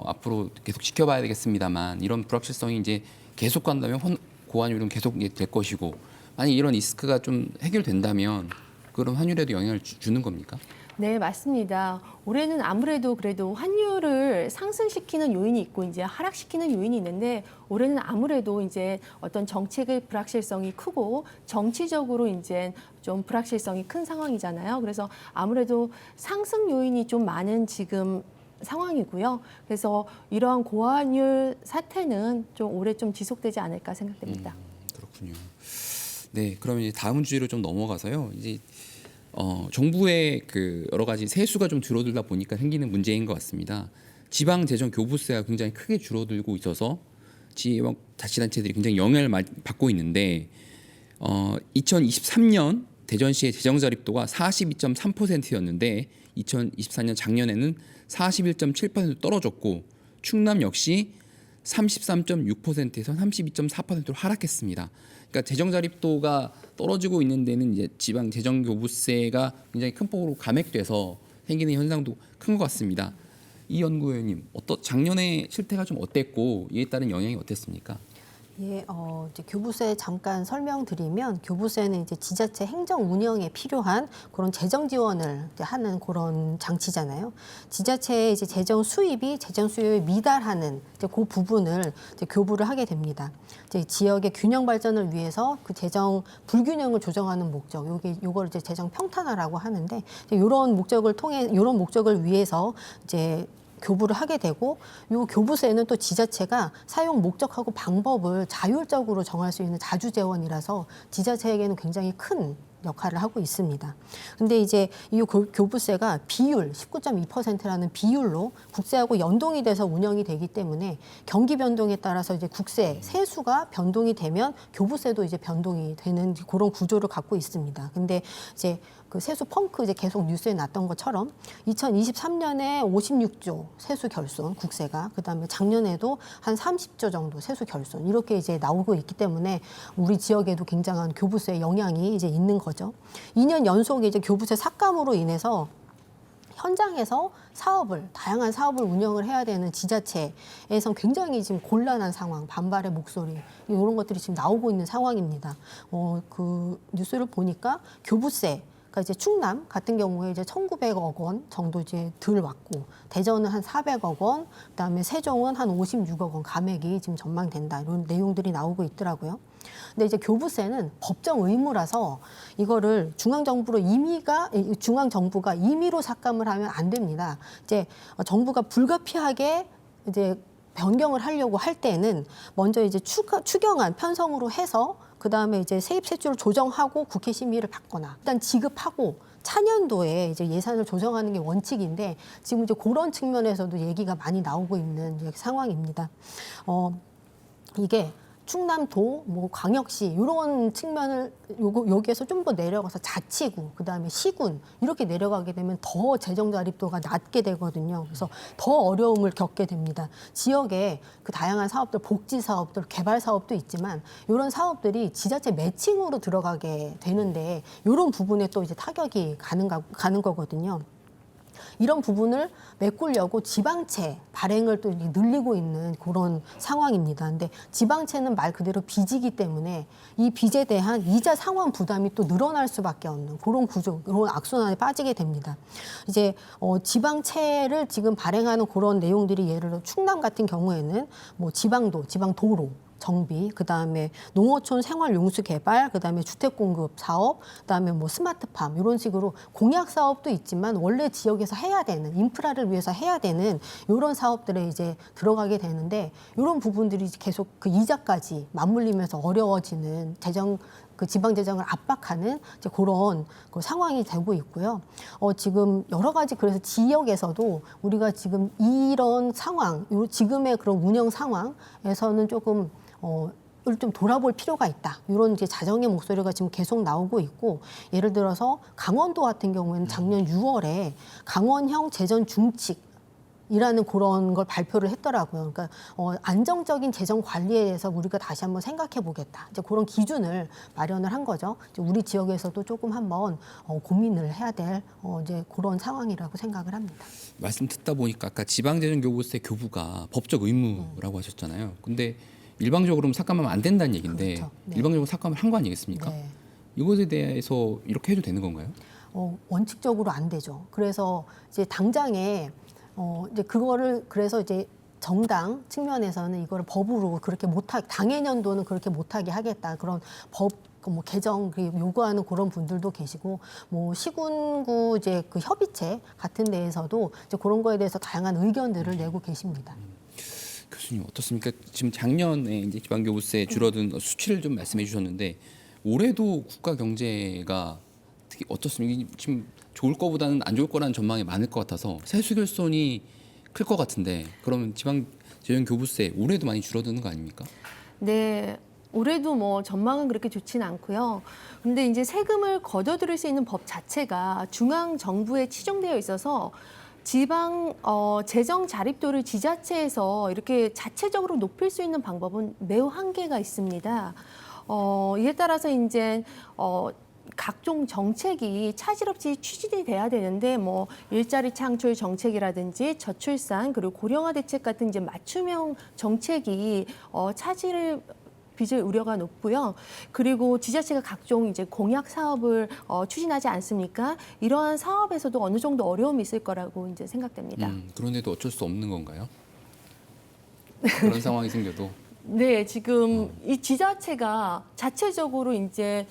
앞으로 계속 지켜봐야 되겠습니다만 이런 불확실성이 이제 계속 간다면 고환율은 계속 이제 될 것이고 만약 이런 리스크가 좀 해결된다면 그런 환율에도 영향을 주는 겁니까? 네, 맞습니다. 올해는 아무래도 그래도 환율을 상승시키는 요인이 있고 이제 하락시키는 요인이 있는데 올해는 아무래도 이제 어떤 정책의 불확실성이 크고 정치적으로 이제 좀 불확실성이 큰 상황이잖아요. 그래서 아무래도 상승 요인이 좀 많은 지금 상황이고요. 그래서 이러한 고환율 사태는 좀 올해 좀 지속되지 않을까 생각됩니다. 그렇군요. 네, 그러면 이제 다음 주제로 좀 넘어가서요. 이제 정부의 그 여러 가지 세수가 좀 줄어들다 보니까 생기는 문제인 것 같습니다. 지방 재정 교부세가 굉장히 크게 줄어들고 있어서 지방 자치단체들이 굉장히 영향을 많이 받고 있는데 2023년 대전시의 재정 자립도가 42.3%였는데 2024년 작년에는 41.7% 떨어졌고 충남 역시 33.6%에서 32.4%로 하락했습니다. 그러니까 재정 자립도가 떨어지고 있는 데는 이제 지방 재정 교부세가 굉장히 큰 폭으로 감액돼서 생기는 현상도 큰 것 같습니다. 이 연구위원님, 작년에 실태가 좀 어땠고 이에 따른 영향이 어땠습니까? 예, 이제 교부세 잠깐 설명드리면 교부세는 이제 지자체 행정 운영에 필요한 그런 재정 지원을 이제 하는 그런 장치잖아요. 지자체의 이제 재정 수입이 재정 수요에 미달하는 이제 그 부분을 이제 교부를 하게 됩니다. 이제 지역의 균형 발전을 위해서 그 재정 불균형을 조정하는 목적, 요걸 이제 재정 평탄화라고 하는데 이런 목적을 통해 이런 목적을 위해서 이제 교부를 하게 되고 이 교부세는 또 지자체가 사용 목적하고 방법을 자율적으로 정할 수 있는 자주재원이라서 지자체에게는 굉장히 큰 역할을 하고 있습니다. 근데 이제 이 교부세가 비율 19.2%라는 비율로 국세하고 연동이 돼서 운영이 되기 때문에 경기 변동에 따라서 이제 국세 세수가 변동이 되면 교부세도 이제 변동이 되는 그런 구조를 갖고 있습니다. 근데 이제 그 세수 펑크 이제 계속 뉴스에 났던 것처럼 2023년에 56조 세수 결손 국세가 그다음에 작년에도 한 30조 정도 세수 결손 이렇게 이제 나오고 있기 때문에 우리 지역에도 굉장한 교부세 영향이 이제 있는 거죠. 2년 연속에 이제 교부세 삭감으로 인해서 현장에서 다양한 사업을 운영을 해야 되는 지자체에선 굉장히 지금 곤란한 상황, 반발의 목소리 이런 것들이 지금 나오고 있는 상황입니다. 그 뉴스를 보니까 교부세 그러니까 이제 충남 같은 경우에 이제 1,900억 원 정도 이제 덜 왔고 대전은 한 400억 원, 그다음에 세종은 한 56억 원 감액이 지금 전망된다 이런 내용들이 나오고 있더라고요. 근데 이제 교부세는 법정 의무라서 이거를 중앙정부가 임의로 삭감을 하면 안 됩니다. 이제 정부가 불가피하게 이제 변경을 하려고 할 때는 먼저 이제 추경안 편성으로 해서 그다음에 이제 세입 세출을 조정하고 국회 심의를 받거나 일단 지급하고 차년도에 이제 예산을 조정하는 게 원칙인데 지금 이제 그런 측면에서도 얘기가 많이 나오고 있는 이제 상황입니다. 이게 충남도, 광역시 이런 측면을 여기에서 좀 더 내려가서 자치구, 그다음에 시군 이렇게 내려가게 되면 더 재정 자립도가 낮게 되거든요. 그래서 더 어려움을 겪게 됩니다. 지역에 그 다양한 사업들, 복지 사업들, 개발 사업도 있지만 이런 사업들이 지자체 매칭으로 들어가게 되는데 이런 부분에 또 이제 타격이 가는 거거든요. 이런 부분을 메꾸려고 지방채 발행을 또 늘리고 있는 그런 상황입니다. 근데 지방채는 말 그대로 빚이기 때문에 이 빚에 대한 이자 상환 부담이 또 늘어날 수밖에 없는 그런 구조, 그런 악순환에 빠지게 됩니다. 이제 지방채를 지금 발행하는 그런 내용들이 예를 들어 충남 같은 경우에는 지방도로 정비, 그다음에 농어촌 생활용수 개발, 그다음에 주택 공급 사업, 그다음에 스마트팜 이런 식으로 공약 사업도 있지만 원래 지역에서 해야 되는 인프라를 위해서 해야 되는 이런 사업들에 이제 들어가게 되는데 이런 부분들이 계속 그 이자까지 맞물리면서 어려워지는 재정 그 지방 재정을 압박하는 이제 그런 그 상황이 되고 있고요. 지금 여러 가지 그래서 지역에서도 우리가 지금 이런 상황, 지금의 그런 운영 상황에서는 조금 을 좀 돌아볼 필요가 있다. 이런 이제 자정의 목소리가 지금 계속 나오고 있고, 예를 들어서 강원도 같은 경우에는 작년 6월에 강원형 재정 중칙이라는 그런 걸 발표를 했더라고요. 그러니까 안정적인 재정 관리에 대해서 우리가 다시 한번 생각해 보겠다. 이제 그런 기준을 마련을 한 거죠. 이제 우리 지역에서도 조금 한번 고민을 해야 될 이제 그런 상황이라고 생각을 합니다. 말씀 듣다 보니까 아까 지방재정교부세 교부가 법적 의무라고 하셨잖아요. 근데 일방적으로 삭감하면 안 된다는 얘기인데 그렇죠. 네. 일방적으로 삭감을 한 거 아니겠습니까? 네. 이것에 대해서 이렇게 해도 되는 건가요? 원칙적으로 안 되죠. 그래서 이제 당장에 이제 그거를 그래서 이제 정당 측면에서는 이거를 법으로 그렇게 못하게 당해년도는 그렇게 못하게 하겠다 그런 법 뭐 개정 요구하는 그런 분들도 계시고 뭐 시군구 이제 그 협의체 같은 데에서도 이제 그런 거에 대해서 다양한 의견들을 내고 계십니다. 교수님 어떻습니까? 지금 작년에 이제 지방교부세 줄어든 수치를 좀 말씀해 주셨는데 올해도 국가 경제가 특히 어떻습니까? 지금 좋을 거보다는 안 좋을 거라는 전망이 많을 것 같아서 세수 결손이 클 것 같은데 그러면 지방재정교부세 올해도 많이 줄어드는 거 아닙니까? 네. 올해도 뭐 전망은 그렇게 좋지는 않고요. 근데 이제 세금을 거둬들일 수 있는 법 자체가 중앙 정부에 치중되어 있어서 지방 재정 자립도를 지자체에서 이렇게 자체적으로 높일 수 있는 방법은 매우 한계가 있습니다. 이에 따라서 이제 각종 정책이 차질 없이 추진이 돼야 되는데 뭐 일자리 창출 정책이라든지 저출산 그리고 고령화 대책 같은 이제 맞춤형 정책이 차질을 빚을 우려가 높고요. 그리고 지자체가 각종 이제 공약 사업을 추진하지 않습니까? 이러한 사업에서도 어느 정도 어려움이 있을 거라고 이제 생각됩니다. 그런데도 어쩔 수 없는 건가요? 그런 상황이 생겨도 네, 지금 이 지자체가 자체적으로 이제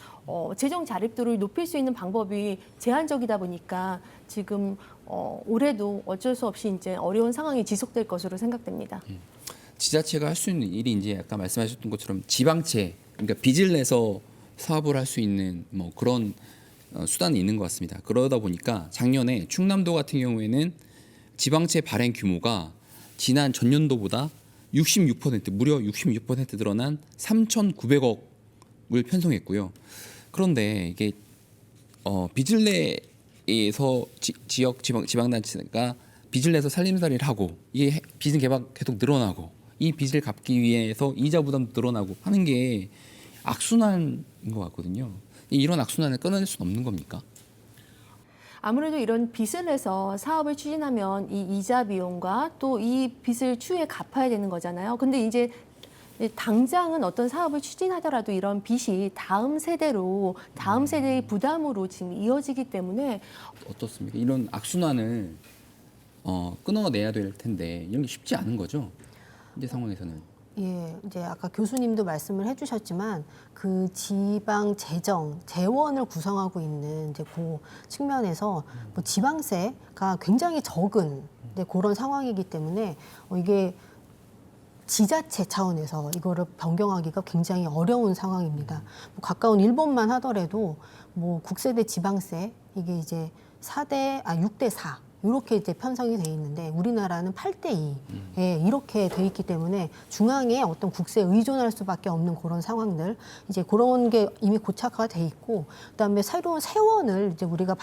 재정 자립도를 높일 수 있는 방법이 제한적이다 보니까 지금 올해도 어쩔 수 없이 이제 어려운 상황이 지속될 것으로 생각됩니다. 지자체가 할 수 있는 일이 이제 아까 말씀하셨던 것처럼 지방채 그러니까 빚을 내서 사업을 할 수 있는 뭐 그런 수단이 있는 것 같습니다. 그러다 보니까 작년에 충남도 같은 경우에는 지방채 발행 규모가 지난 전년도보다 66% 무려 66% 늘어난 3,900억을 편성했고요. 그런데 이게 빚을 내서 지역 지방단체가 빚을 내서 살림살이를 하고 이게 빚은 계속 늘어나고 이 빚을 갚기 위해서 이자 부담도 늘어나고 하는 게 악순환인 것 같거든요. 이런 악순환을 끊어낼 수는 없는 겁니까? 아무래도 이런 빚을 내서 사업을 추진하면 이 이자 비용과 또 이 빚을 추후에 갚아야 되는 거잖아요. 근데 이제 당장은 어떤 사업을 추진하더라도 이런 빚이 다음 세대의 부담으로 지금 이어지기 때문에 어떻습니까? 이런 악순환을 끊어내야 될 텐데 이런 게 쉽지 않은 거죠. 현재 상황에서는. 예, 이제 아까 교수님도 말씀을 해주셨지만 그 지방 재원을 구성하고 있는 이제 그 측면에서 뭐 지방세가 굉장히 적은 그런 상황이기 때문에 이게 지자체 차원에서 이거를 변경하기가 굉장히 어려운 상황입니다. 뭐 가까운 일본만 하더라도 뭐 국세 대 지방세 이게 이제 6대 4. 이렇게 이제 편성이 돼 있는데 우리나라는 8대 2에 이렇게 돼 있기 때문에 중앙에 어떤 국세에 의존할 수밖에 없는 그런 상황들 이제 그런 게 이미 고착화가 돼 있고 그다음에 새로운 세원을 이제 우리가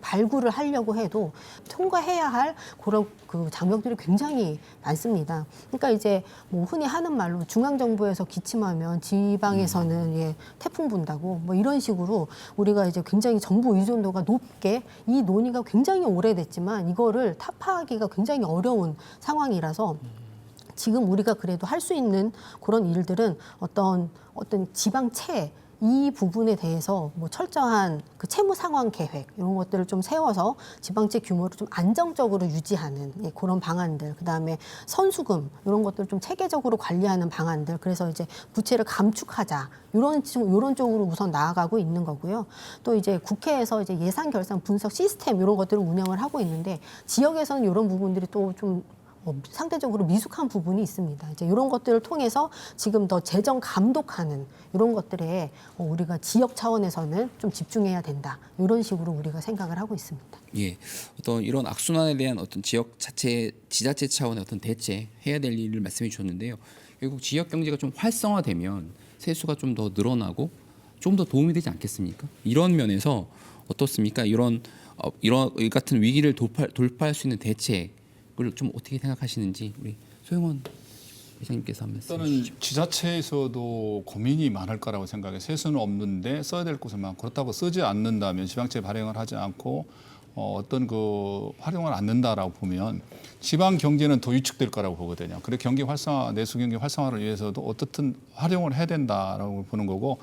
발굴을 하려고 해도 통과해야 할 그런 그 장벽들이 굉장히 많습니다. 그러니까 이제 뭐 흔히 하는 말로 중앙 정부에서 기침하면 지방에서는 예, 태풍 분다고 뭐 이런 식으로 우리가 이제 굉장히 정부 의존도가 높게 이 논의가 굉장히 오래됐지만 이거를 타파하기가 굉장히 어려운 상황이라서 지금 우리가 그래도 할 수 있는 그런 일들은 어떤 지방채 이 부분에 대해서 뭐 철저한 그 채무 상환 계획 이런 것들을 좀 세워서 지방채 규모를 좀 안정적으로 유지하는 예, 그런 방안들, 그다음에 선수금 이런 것들을 좀 체계적으로 관리하는 방안들, 그래서 이제 부채를 감축하자 이런 쪽으로 우선 나아가고 있는 거고요. 또 이제 국회에서 이제 예산 결산 분석 시스템 이런 것들을 운영을 하고 있는데 지역에서는 이런 부분들이 또 좀 상대적으로 미숙한 부분이 있습니다. 이제 이런 것들을 통해서 지금 더 재정 감독하는 이런 것들에 우리가 지역 차원에서는 좀 집중해야 된다. 이런 식으로 우리가 생각을 하고 있습니다. 예, 어떤 이런 악순환에 대한 어떤 지역 자체 지자체 차원의 어떤 대체 해야 될 일을 말씀해 주셨는데요. 결국 지역 경제가 좀 활성화되면 세수가 좀 더 늘어나고 좀 더 도움이 되지 않겠습니까? 이런 면에서 어떻습니까? 이런 이 같은 위기를 돌파할 수 있는 대책을 좀 어떻게 생각하시는지 우리 소영원 회장님께서 한 말씀 일단은 해주시죠. 지자체에서도 고민이 많을 거라고 생각해요. 세수는 없는데 써야 될 곳은 많고 그렇다고 쓰지 않는다면 지방채 발행을 하지 않고 어떤 그 활용을 않는다라고 보면 지방 경제는 더 위축될 거라고 보거든요. 그래 경기 활성화, 내수 경기 활성화를 위해서도 어떻든 활용을 해야 된다라고 보는 거고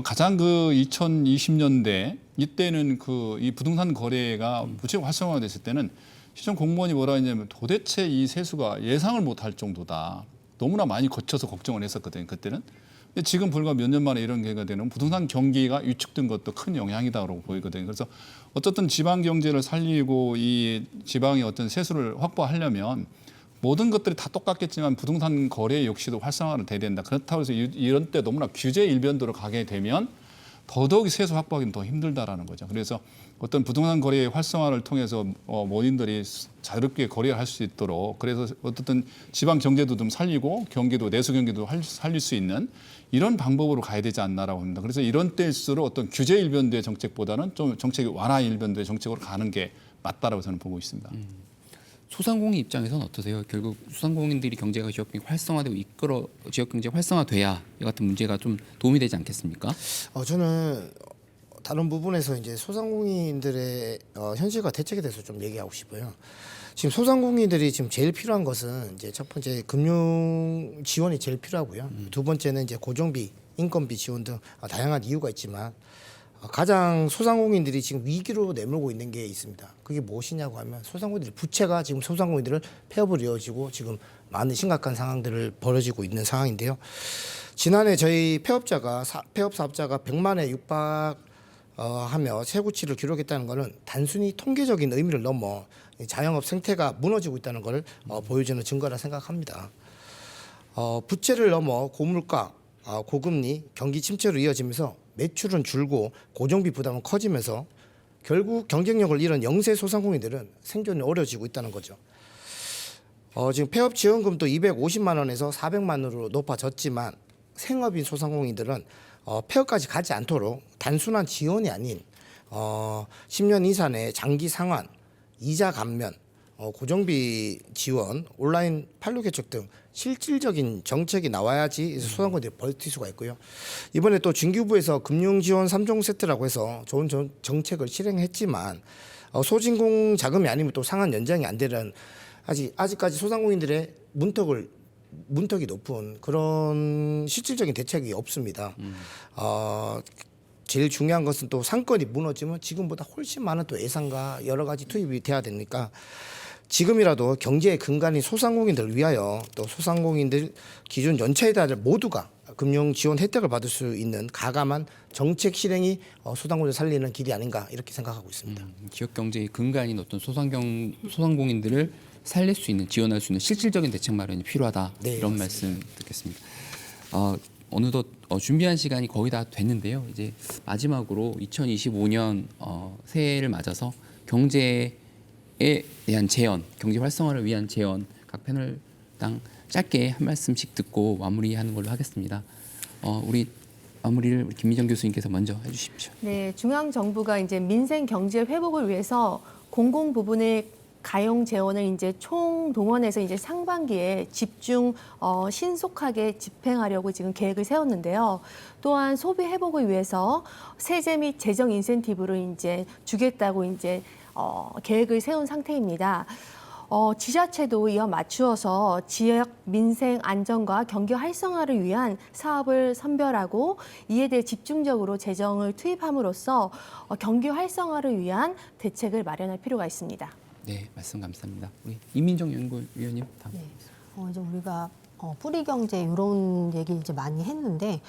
가장 그 2020년대 이때는 그 이 부동산 거래가 무척 활성화됐을 때는 시청 공무원이 뭐라 했냐면 도대체 이 세수가 예상을 못할 정도다. 너무나 많이 거쳐서 걱정을 했었거든요. 그때는. 근데 지금 불과 몇 년 만에 이런 계기가 되는 부동산 경기가 위축된 것도 큰 영향이다라고 보이거든요. 그래서 어쨌든 지방 경제를 살리고 이 지방의 어떤 세수를 확보하려면 모든 것들이 다 똑같겠지만 부동산 거래 역시도 활성화를 돼야 된다. 그렇다고 해서 이런 때 너무나 규제 일변도로 가게 되면 더더욱 세수 확보하기는 더 힘들다라는 거죠. 그래서 어떤 부동산 거래의 활성화를 통해서 모인들이 자유롭게 거래를 할 수 있도록 그래서 어떻든 지방 경제도 좀 살리고 경기도 내수 경기도 살릴 수 있는 이런 방법으로 가야 되지 않나라고 합니다. 그래서 이런 때일수록 어떤 규제 일변도의 정책보다는 좀 정책이 완화 일변도의 정책으로 가는 게 맞다라고 저는 보고 있습니다. 소상공인 입장에서는 어떠세요? 결국 소상공인들이 경제가 지역 경제 활성화되고 이끌어 지역 경제 활성화돼야 이 같은 문제가 좀 도움이 되지 않겠습니까? 저는 다른 부분에서 이제 소상공인들의 현실과 대책에 대해서 좀 얘기하고 싶어요. 지금 소상공인들이 지금 제일 필요한 것은 이제 첫 번째 금융 지원이 제일 필요하고요. 두 번째는 이제 고정비, 인건비 지원 등 다양한 이유가 있지만 가장 소상공인들이 지금 위기로 내몰고 있는 게 있습니다. 그게 무엇이냐고 하면 소상공인들 부채가 지금 소상공인들을 폐업을 이어지고 지금 많은 심각한 상황들을 벌어지고 있는 상황인데요. 지난해 저희 폐업 사업자가 100만에 육박하며 최고치를 기록했다는 것은 단순히 통계적인 의미를 넘어 자영업 생태가 무너지고 있다는 것을 보여주는 증거라 생각합니다. 부채를 넘어 고물가, 고금리, 경기 침체로 이어지면서 매출은 줄고 고정비 부담은 커지면서 결국 경쟁력을 잃은 영세 소상공인들은 생존이 어려워지고 있다는 거죠. 지금 폐업 지원금도 250만 원에서 400만 원으로 높아졌지만 생업인 소상공인들은 폐업까지 가지 않도록 단순한 지원이 아닌 10년 이상의 장기 상환, 이자 감면, 고정비 지원, 온라인 판로 개척 등 실질적인 정책이 나와야지 소상공인들이 버틸 수가 있고요. 이번에 또 중기부에서 금융지원 3종 세트라고 해서 좋은 정책을 실행했지만 소진공 자금이 아니면 또 상한 연장이 안 되는 아직까지 소상공인들의 문턱이 높은 그런 실질적인 대책이 없습니다. 제일 중요한 것은 또 상권이 무너지면 지금보다 훨씬 많은 또 예산과 여러 가지 투입이 돼야 되니까 지금이라도 경제의 근간인 소상공인들을 위하여 또 소상공인들 기준 연체이다들 모두가 금융 지원 혜택을 받을 수 있는 가감한 정책 실행이 소상공인을 살리는 길이 아닌가 이렇게 생각하고 있습니다. 지역 경제의 근간인 어떤 소상공인들을 살릴 수 있는 지원할 수 있는 실질적인 대책 마련이 필요하다. 네, 이런 맞습니다. 말씀 듣겠습니다. 어느덧 준비한 시간이 거의 다 됐는데요. 이제 마지막으로 2025년 새해를 맞아서 경제에 대한 제언, 경제 활성화를 위한 제언 각 패널당 짧게 한 말씀씩 듣고 마무리하는 걸로 하겠습니다. 우리 마무리를 우리 김미정 교수님께서 먼저 해주십시오. 네, 중앙 정부가 이제 민생 경제 회복을 위해서 공공 부분의 가용 재원을 이제 총동원해서 이제 상반기에 집중 신속하게 집행하려고 지금 계획을 세웠는데요. 또한 소비 회복을 위해서 세제 및 재정 인센티브를 이제 주겠다고 이제 계획을 세운 상태입니다. 지자체도 이어 맞추어서 지역 민생 안정과 경기 활성화를 위한 사업을 선별하고 이에 대해 집중적으로 재정을 투입함으로써 경기 활성화를 위한 대책을 마련할 필요가 있습니다. 네, 말씀 감사합니다. 우리 이민정 연구위원님 다음. 네. 이제 우리가 뿌리 경제 이런 얘기 이제 많이 했는데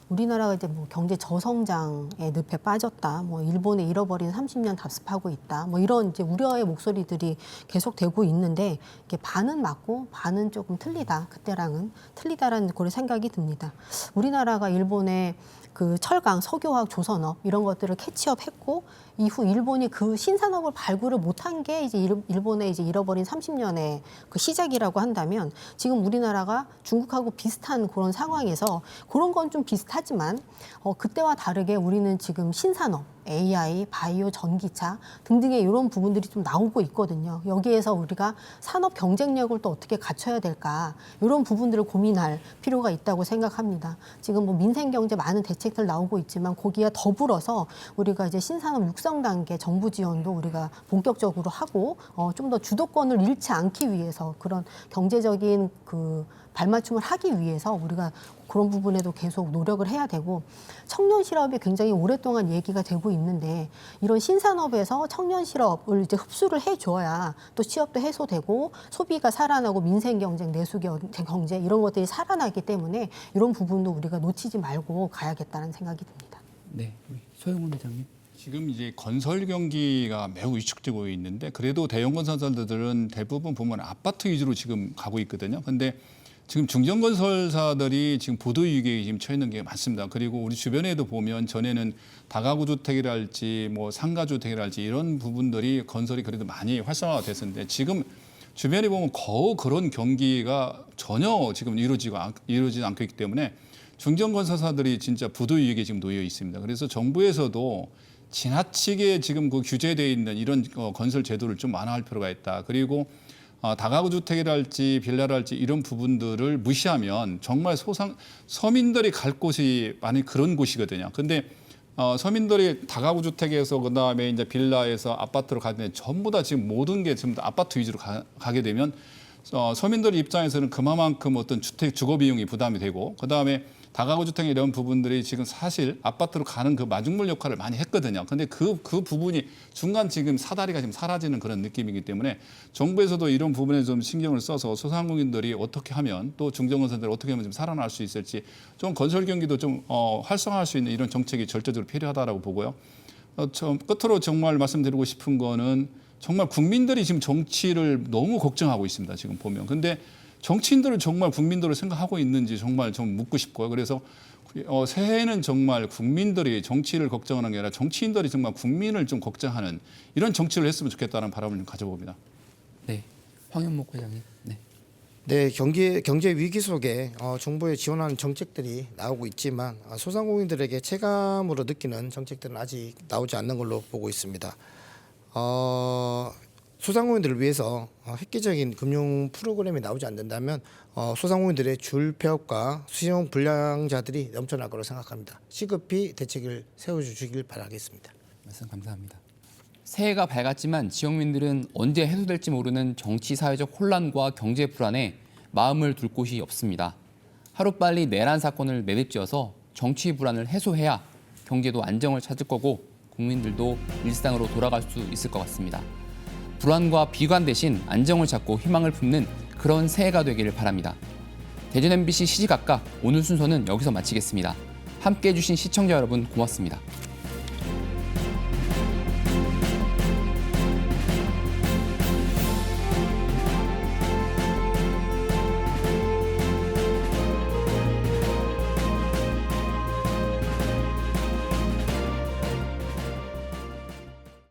우리나라가 이제 뭐 경제 저성장의 늪에 빠졌다, 뭐 일본에 잃어버린 30년 답습하고 있다, 뭐 이런 이제 우려의 목소리들이 계속되고 있는데 이게 반은 맞고 반은 조금 틀리다, 그때랑은 틀리다라는 그런 생각이 듭니다. 우리나라가 일본의 그 철강, 석유화학, 조선업 이런 것들을 캐치업했고 이후 일본이 그 신산업을 발굴을 못한 게 이제 일본의 이제 잃어버린 30년의 그 시작이라고 한다면 지금 우리나라가 중국하고 비슷한 그런 상황에서 그런 건 좀 비슷하지만 그때와 다르게 우리는 지금 신산업, AI, 바이오, 전기차 등등의 이런 부분들이 좀 나오고 있거든요. 여기에서 우리가 산업 경쟁력을 또 어떻게 갖춰야 될까 이런 부분들을 고민할 필요가 있다고 생각합니다. 지금 뭐 민생 경제 많은 대책들 나오고 있지만 거기에 더불어서 우리가 이제 신산업 육성 단계 정부 지원도 우리가 본격적으로 하고 좀 더 주도권을 잃지 않기 위해서 그런 경제적인 그 발맞춤을 하기 위해서 우리가 그런 부분에도 계속 노력을 해야 되고 청년 실업이 굉장히 오랫동안 얘기가 되고 있는데 이런 신산업에서 청년 실업을 이제 흡수를 해줘야 또 취업도 해소되고 소비가 살아나고 민생 경쟁, 내수 경제 이런 것들이 살아나기 때문에 이런 부분도 우리가 놓치지 말고 가야겠다는 생각이 듭니다. 네, 우리 소영훈 회장님. 지금 이제 건설 경기가 매우 위축되고 있는데 그래도 대형 건설사들은 대부분 보면 아파트 위주로 지금 가고 있거든요. 근데 지금 중견건설사들이 지금 부도위기에 지금 처해 있는 게 많습니다. 그리고 우리 주변에도 보면 전에는 다가구 주택이랄지 뭐 상가주택이랄지 이런 부분들이 건설이 그래도 많이 활성화가 됐었는데 지금 주변에 보면 거의 그런 경기가 전혀 지금 이루어지지 않고 있기 때문에 중견건설사들이 진짜 부도위기에 지금 놓여 있습니다. 그래서 정부에서도 지나치게 지금 그 규제되어 있는 이런 건설 제도를 좀 완화할 필요가 있다. 그리고 다가구 주택이랄지 빌라랄지 이런 부분들을 무시하면 정말 서민들이 갈 곳이 많이 그런 곳이거든요. 근데 서민들이 다가구 주택에서 그다음에 이제 빌라에서 아파트로 가는데 전부 다 지금 모든 게 지금 아파트 위주로 가게 되면 서민들 입장에서는 그만큼 어떤 주거 비용이 부담이 되고 그다음에 다가구 주택 이런 부분들이 지금 사실 아파트로 가는 그 마중물 역할을 많이 했거든요. 근데 그 부분이 중간 지금 사다리가 지금 사라지는 그런 느낌이기 때문에 정부에서도 이런 부분에 좀 신경을 써서 소상공인들이 어떻게 하면 또 중견건설들이 어떻게 하면 좀 살아날 수 있을지 좀 건설 경기도 좀 활성화할 수 있는 이런 정책이 절대적으로 필요하다라고 보고요. 끝으로 정말 말씀드리고 싶은 거는 정말 국민들이 지금 정치를 너무 걱정하고 있습니다. 지금 보면. 근데 정치인들은 정말 국민들을 생각하고 있는지 정말 좀 묻고 싶고요. 그래서 새해에는 정말 국민들이 정치를 걱정하는 게 아니라 정치인들이 정말 국민을 좀 걱정하는 이런 정치를 했으면 좋겠다는 바람을 좀 가져봅니다. 네, 황현목 회장님. 네. 네, 경제 위기 속에 정부의 지원하는 정책들이 나오고 있지만 소상공인들에게 체감으로 느끼는 정책들은 아직 나오지 않는 걸로 보고 있습니다. 소상공인들을 위해서 획기적인 금융 프로그램이 나오지 않는다면 소상공인들의 줄폐업과 수용 불량자들이 넘쳐날 거라고 생각합니다. 시급히 대책을 세워주시길 바라겠습니다. 말씀 감사합니다. 새해가 밝았지만 지역민들은 언제 해소될지 모르는 정치 사회적 혼란과 경제 불안에 마음을 둘 곳이 없습니다. 하루빨리 내란 사건을 매듭지어서 정치 불안을 해소해야 경제도 안정을 찾을 거고 국민들도 일상으로 돌아갈 수 있을 것 같습니다. 불안과 비관 대신 안정을 찾고 희망을 품는 그런 새해가 되기를 바랍니다. 대전 MBC 시시각각 오늘 순서는 여기서 마치겠습니다. 함께해 주신 시청자 여러분 고맙습니다.